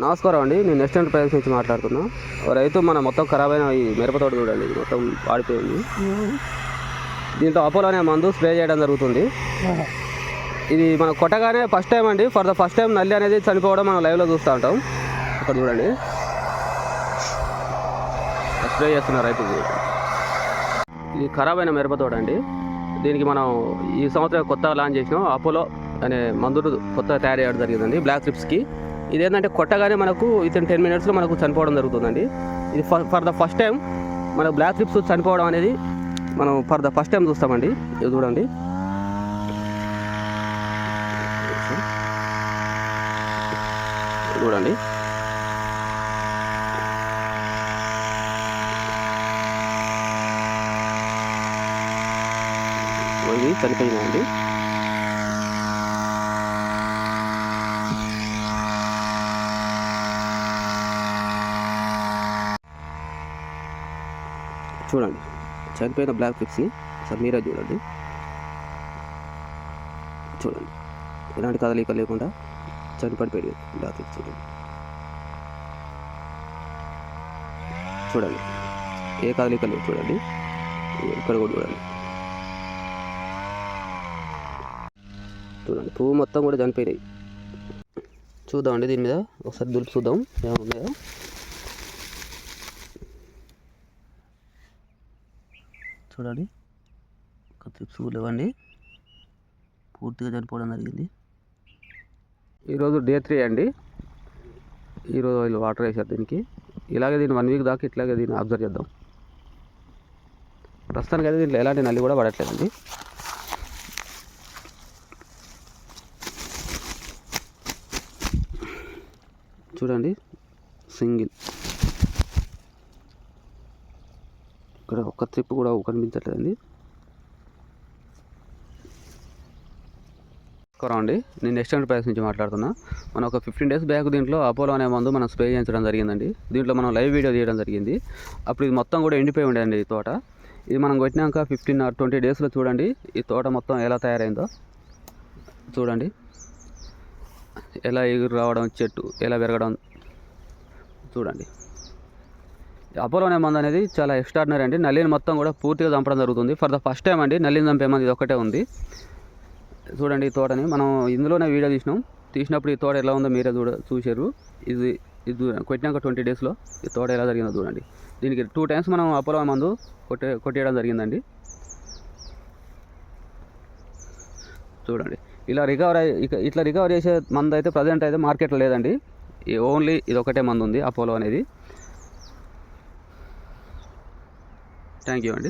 నమస్కారం అండి, నేను నెక్స్ట్ ఎంటర్ప్రైజెస్ నుంచి మాట్లాడుతున్నా. రైతు మన మొత్తం ఖరాబ్ అయిన ఈ మిరపతోట చూడండి, మొత్తం వాడిపోయింది. దీంట్లో అపోలో అనే మందు స్ప్రే చేయడం జరుగుతుంది. ఇది మనం కొట్టగానే ఫస్ట్ టైం అండి, ఫర్ ద ఫస్ట్ టైం నల్లి అనేది చనిపోవడం మనం లైవ్లో చూస్తూ ఉంటాం. ఇక్కడ చూడండి స్ప్రే చేస్తున్న రైతు. ఇది ఖరాబ్ అయిన మిరపతోట అండి. దీనికి మనం ఈ సంవత్సరం కొత్తగా లాంచ్ చేసినాం. అపోలో అనే మందులు కొత్తగా తయారు చేయడం జరిగిందండి బ్లాక్ ట్రిప్స్కి. ఇదేంటంటే కొట్టగానే మనకు వితిన్ 10 minutesలో మనకు చనిపోవడం జరుగుతుందండి. ఇది ఫర్ ద ఫస్ట్ టైం మన బ్లాక్ ట్రిప్స్ చనిపోవడం అనేది మనం ఫర్ ద ఫస్ట్ టైం చూస్తామండి. ఇది చూడండి, చూడండి ఇది చనిపోయిందండి. చూడండి చనిపోయిన బ్లాక్ ట్రిప్స్ని సార్ మీరే చూడండి. చూడండి ఎలాంటి కదలిక లేకుండా చనిపడిపోయింది బ్లాక్ ట్రిప్స్. చూడండి ఏ కదలిక లేదు. చూడండి ఇక్కడ కూడా చూడండి. చూడండి పువ్వు మొత్తం కూడా చనిపోయినాయి. చూద్దామండి దీని మీద ఒకసారి దులిపి చూద్దాం ఏమైనా ఉన్నాయో. చూడండి ఒక ట్రిప్స్ లేవండి, పూర్తిగా చనిపోవడం జరిగింది. ఈరోజు డే 3 అండి. ఈరోజు వీళ్ళు వాటర్ వేసారు దీనికి. ఇలాగే దీన్ని 1 week దాకా ఇట్లాగే దీన్ని అబ్జర్వ్ చేద్దాం. ప్రస్తుతానికి అయితే దీంట్లో ఎలాంటి నల్లి కూడా పడట్లేదండి. చూడండి సింగిల్, ఇక్కడ ఒక్క ట్రిప్ కూడా కనిపించట్లేదండి. అండి నేను నెక్స్ట్ ఎంటర్ప్రైజెస్ నుంచి మాట్లాడుతున్నా. మనం ఒక 15 days బ్యాక్ దీంట్లో అపోలో అనే మందు మనం స్ప్రే చేయించడం జరిగిందండి. దీంట్లో మనం లైవ్ వీడియో తీయడం జరిగింది. అప్పుడు ఇది మొత్తం కూడా ఎండిపోయి ఉండేదండి ఈ తోట. ఇది మనం కొట్టినాక 15 or 20 daysలో చూడండి ఈ తోట మొత్తం ఎలా తయారైందో. చూడండి ఎలా ఎగురు రావడం, చెట్టు ఎలా పెరగడం. చూడండి అపోలో అనే మందు అనేది చాలా ఎక్స్ట్రాడినరీ అండి. నల్లిని మొత్తం కూడా పూర్తిగా చంపడం జరుగుతుంది. ఫర్ ద ఫస్ట్ టైం అండి నల్లిని చంపే మంది ఇది ఒక్కటే ఉంది. చూడండి ఈ తోటని మనం ఇందులోనే వీడియో తీసినప్పుడు ఈ తోట ఎలా ఉందో మీరే చూసారు. ఇది కొట్టినాక 20 daysలో ఈ తోట ఎలా జరిగిందో చూడండి. దీనికి 2 times మనం అపోలో మందు కొట్టేయడం జరిగిందండి. చూడండి ఇట్లా రికవర్ చేసే మందు అయితే ప్రజెంట్ అయితే మార్కెట్లో లేదండి. ఓన్లీ ఇది ఒకటే మందు ఉంది అపోలో అనేది. థ్యాంక్ యూ అండి.